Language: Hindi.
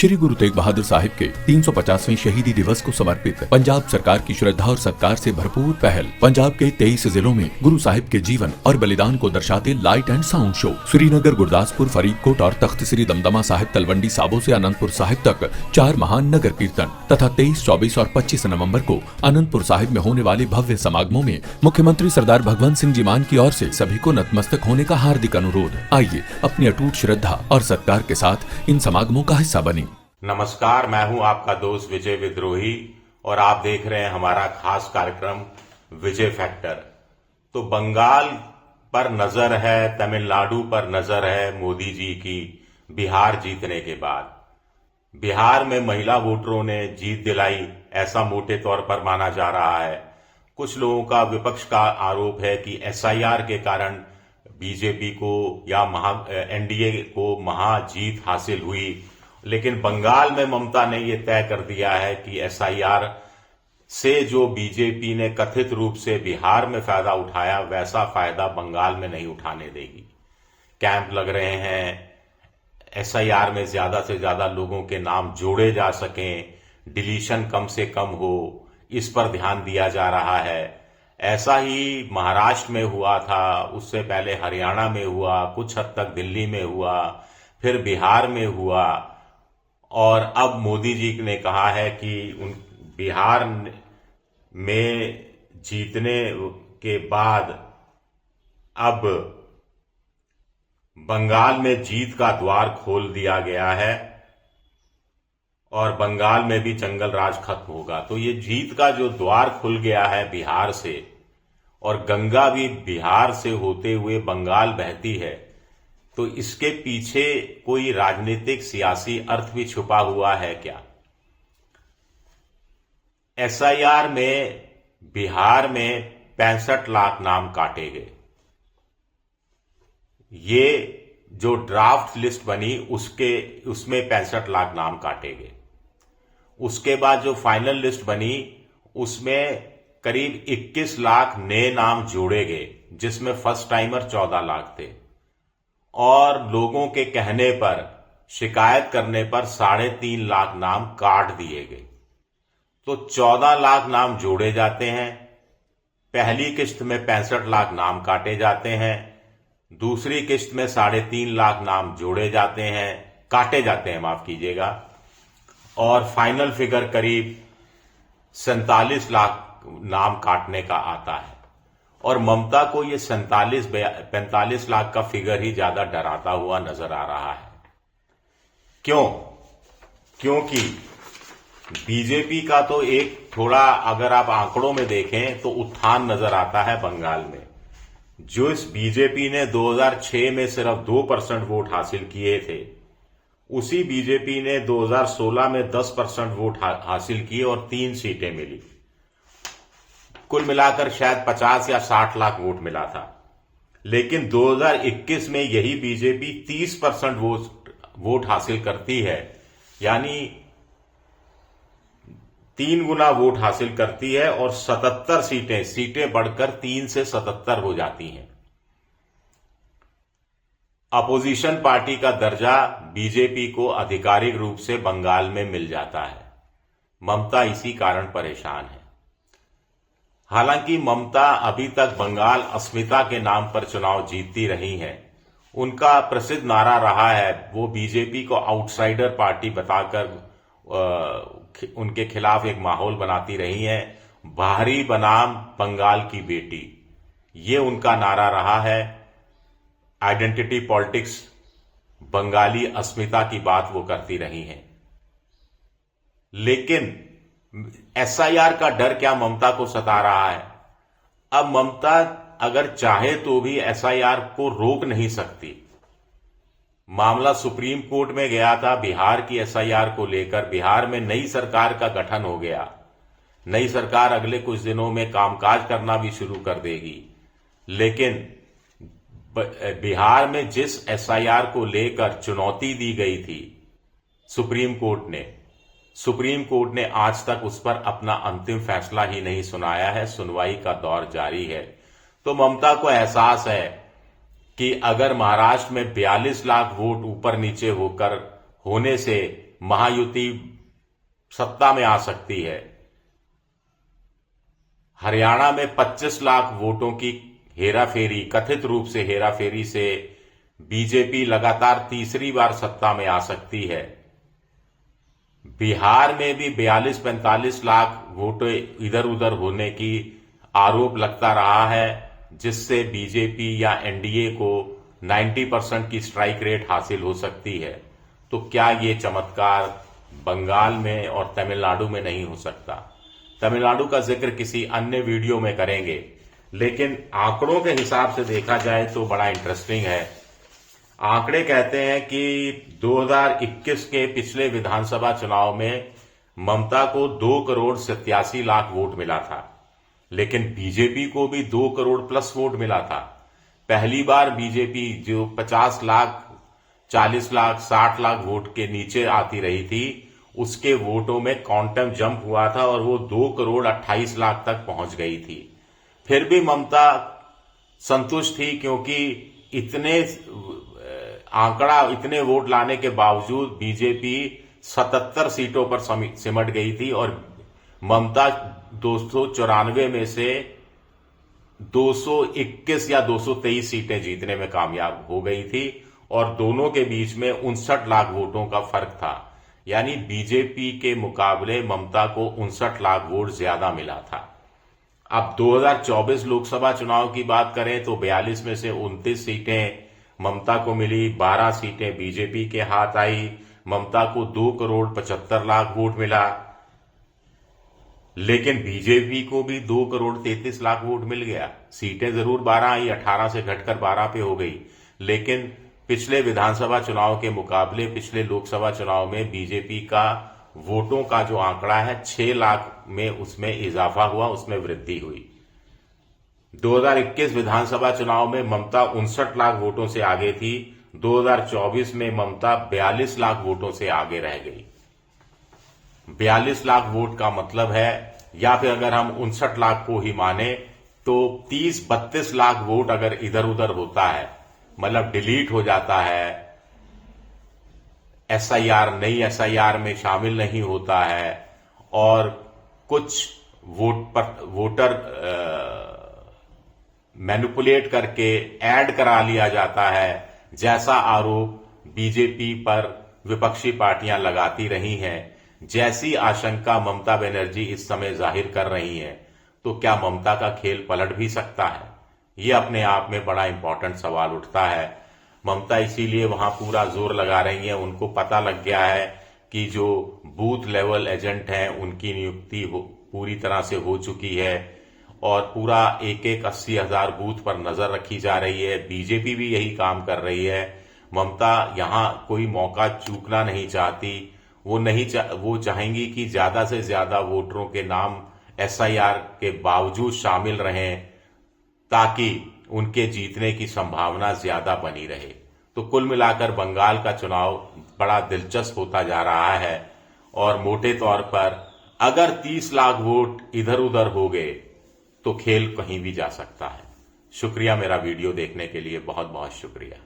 श्री गुरु तेग बहादुर साहिब के 350वें शहीदी दिवस को समर्पित पंजाब सरकार की श्रद्धा और सत्कार से भरपूर पहल। पंजाब के 23 जिलों में गुरु साहिब के जीवन और बलिदान को दर्शाते light and sound show Srinagar, Gurdaspur, Faridkot और तख्त श्री दमदमा साहिब, तलवंडी साबो से अनंतपुर साहिब तक 4 महान नगर कीर्तन तथा 23, 24 और 25 नवम्बर को अनंतपुर साहिब में होने वाले भव्य समागमों में मुख्यमंत्री सरदार भगवंत सिंह जी मान की ओर से सभी को नतमस्तक होने का हार्दिक अनुरोध। आइए अपनी अटूट श्रद्धा और सत्कार के साथ इन समागमों का हिस्सा बने। नमस्कार, मैं हूं आपका दोस्त विजय विद्रोही और आप देख रहे हैं हमारा खास कार्यक्रम विजय फैक्टर। तो बंगाल पर नजर है, तमिलनाडु पर नजर है मोदी जी की बिहार जीतने के बाद। बिहार में महिला वोटरों ने जीत दिलाई, ऐसा मोटे तौर पर माना जा रहा है। कुछ लोगों का, विपक्ष का आरोप है कि एसआईआर के कारण बीजेपी को या एनडीए को महाजीत हासिल हुई, लेकिन बंगाल में ममता ने यह तय कर दिया है कि एसआईआर से जो बीजेपी ने कथित रूप से बिहार में फायदा उठाया, वैसा फायदा बंगाल में नहीं उठाने देगी। कैंप लग रहे हैं, एसआईआर में ज्यादा से ज्यादा लोगों के नाम जोड़े जा सकें, डिलीशन कम से कम हो, इस पर ध्यान दिया जा रहा है। ऐसा ही महाराष्ट्र में हुआ था, उससे पहले हरियाणा में हुआ, कुछ हद तक दिल्ली में हुआ, फिर बिहार में हुआ, और अब मोदी जी ने कहा है कि बिहार में जीतने के बाद अब बंगाल में जीत का द्वार खोल दिया गया है और बंगाल में भी जंगल राज खत्म होगा। तो ये जीत का जो द्वार खुल गया है बिहार से, और गंगा भी बिहार से होते हुए बंगाल बहती है, तो इसके पीछे कोई राजनीतिक सियासी अर्थ भी छुपा हुआ है क्या? एसआईआर में बिहार में 65 लाख नाम काटे गए। ये जो ड्राफ्ट लिस्ट बनी उसमें 65 लाख नाम काटे गए। उसके बाद जो फाइनल लिस्ट बनी उसमें करीब 21 लाख नए नाम जोड़े गए, जिसमें फर्स्ट टाइमर 14 लाख थे, और लोगों के कहने पर, शिकायत करने पर 3.5 लाख नाम काट दिए गए। तो 14 लाख नाम जोड़े जाते हैं, पहली किस्त में 65 लाख नाम काटे जाते हैं, दूसरी किस्त में 3.5 लाख नाम जोड़े जाते हैं, काटे जाते हैं, माफ कीजिएगा, और फाइनल फिगर करीब 47 लाख नाम काटने का आता है। और ममता को ये 45 लाख का फिगर ही ज्यादा डराता हुआ नजर आ रहा है। क्यों? क्योंकि बीजेपी का तो एक थोड़ा, अगर आप आंकड़ों में देखें तो उत्थान नजर आता है बंगाल में। जो इस बीजेपी ने 2006 में सिर्फ 2% वोट हासिल किए थे, उसी बीजेपी ने 2016 में 10% वोट हासिल किए और 3 सीटें मिली। कुल मिलाकर शायद 50 या 60 लाख वोट मिला था। लेकिन 2021 में यही बीजेपी 30% वोट हासिल करती है, यानी 3 गुना वोट हासिल करती है, और 77 सीटें बढ़कर 3 से 77 हो जाती हैं। अपोजिशन पार्टी का दर्जा बीजेपी को आधिकारिक रूप से बंगाल में मिल जाता है। ममता इसी कारण परेशान है। हालांकि ममता अभी तक बंगाल अस्मिता के नाम पर चुनाव जीतती रही हैं। उनका प्रसिद्ध नारा रहा है, वो बीजेपी को आउटसाइडर पार्टी बताकर उनके खिलाफ एक माहौल बनाती रही हैं। बाहरी बनाम बंगाल की बेटी, ये उनका नारा रहा है। आइडेंटिटी पॉलिटिक्स, बंगाली अस्मिता की बात वो करती रही हैं। लेकिन एसआईआर का डर क्या ममता को सता रहा है? अब ममता अगर चाहे तो भी एसआईआर को रोक नहीं सकती। मामला सुप्रीम कोर्ट में गया था बिहार की एसआईआर को लेकर। बिहार में नई सरकार का गठन हो गया। नई सरकार अगले कुछ दिनों में कामकाज करना भी शुरू कर देगी। लेकिन बिहार में जिस एसआईआर को लेकर चुनौती दी गई थी सुप्रीम कोर्ट ने आज तक उस पर अपना अंतिम फैसला ही नहीं सुनाया है। सुनवाई का दौर जारी है। तो ममता को एहसास है कि अगर महाराष्ट्र में 42 लाख वोट ऊपर नीचे होने से महायुति सत्ता में आ सकती है। हरियाणा में 25 लाख वोटों की हेराफेरी, कथित रूप से हेराफेरी से बीजेपी लगातार तीसरी बार सत्ता में आ सकती है। बिहार में भी 42-45 लाख वोट इधर उधर होने की आरोप लगता रहा है, जिससे बीजेपी या एनडीए को 90% की स्ट्राइक रेट हासिल हो सकती है। तो क्या ये चमत्कार बंगाल में और तमिलनाडु में नहीं हो सकता? तमिलनाडु का जिक्र किसी अन्य वीडियो में करेंगे, लेकिन आंकड़ों के हिसाब से देखा जाए तो बड़ा इंटरेस्टिंग है। आंकड़े कहते हैं कि 2021 के पिछले विधानसभा चुनाव में ममता को 2,87,00,000 वोट मिला था, लेकिन बीजेपी को भी 2 करोड़ प्लस वोट मिला था। पहली बार बीजेपी जो 50 लाख, 40 लाख, 60 लाख वोट के नीचे आती रही थी, उसके वोटों में क्वांटम जंप हुआ था और वो 2,28,00,000 तक पहुंच गई थी। फिर भी ममता संतुष्ट थी, क्योंकि इतने वोट लाने के बावजूद बीजेपी 77 सीटों पर सिमट गई थी और ममता 294 में से 221 या 223 सीटें जीतने में कामयाब हो गई थी और दोनों के बीच में 59 लाख वोटों का फर्क था। यानी बीजेपी के मुकाबले ममता को 59 लाख वोट ज्यादा मिला था। अब 2024 लोकसभा चुनाव की बात करें तो 42 में से 29 सीटें ममता को मिली, 12 सीटें बीजेपी के हाथ आई। ममता को 2,75,00,000 वोट मिला, लेकिन बीजेपी को भी 2,33,00,000 वोट मिल गया। सीटें जरूर 12 आई, 18 से घटकर 12 पे हो गई, लेकिन पिछले विधानसभा चुनाव के मुकाबले पिछले लोकसभा चुनाव में बीजेपी का वोटों का जो आंकड़ा है 6 लाख में उसमें इजाफा हुआ, उसमें वृद्धि हुई। 2021 विधानसभा चुनाव में ममता 59 लाख वोटों से आगे थी, 2024 में ममता 42 लाख वोटों से आगे रह गई। 42 लाख वोट का मतलब है, या फिर अगर हम 59 लाख को ही माने तो 30-32 लाख वोट अगर इधर उधर होता है, मतलब डिलीट हो जाता है, एसआईआर नई एसआईआर में शामिल नहीं होता है और कुछ वोटर मैनिपुलेट करके ऐड करा लिया जाता है, जैसा आरोप बीजेपी पर विपक्षी पार्टियां लगाती रही हैं, जैसी आशंका ममता बनर्जी इस समय जाहिर कर रही हैं, तो क्या ममता का खेल पलट भी सकता है? ये अपने आप में बड़ा इंपॉर्टेंट सवाल उठता है। ममता इसीलिए वहां पूरा जोर लगा रही है। उनको पता लग गया है कि जो बूथ लेवल एजेंट हैं उनकी नियुक्ति पूरी तरह से हो चुकी है और पूरा एक 80,000 बूथ पर नजर रखी जा रही है। बीजेपी भी यही काम कर रही है। ममता यहां कोई मौका चूकना नहीं चाहती। वो चाहेंगी कि ज्यादा से ज्यादा वोटरों के नाम एसआईआर के बावजूद शामिल रहें, ताकि उनके जीतने की संभावना ज्यादा बनी रहे। तो कुल मिलाकर बंगाल का चुनाव बड़ा दिलचस्प होता जा रहा है और मोटे तौर पर अगर 30 लाख वोट इधर उधर हो गए तो खेल कहीं भी जा सकता है। शुक्रिया, मेरा वीडियो देखने के लिए बहुत बहुत शुक्रिया।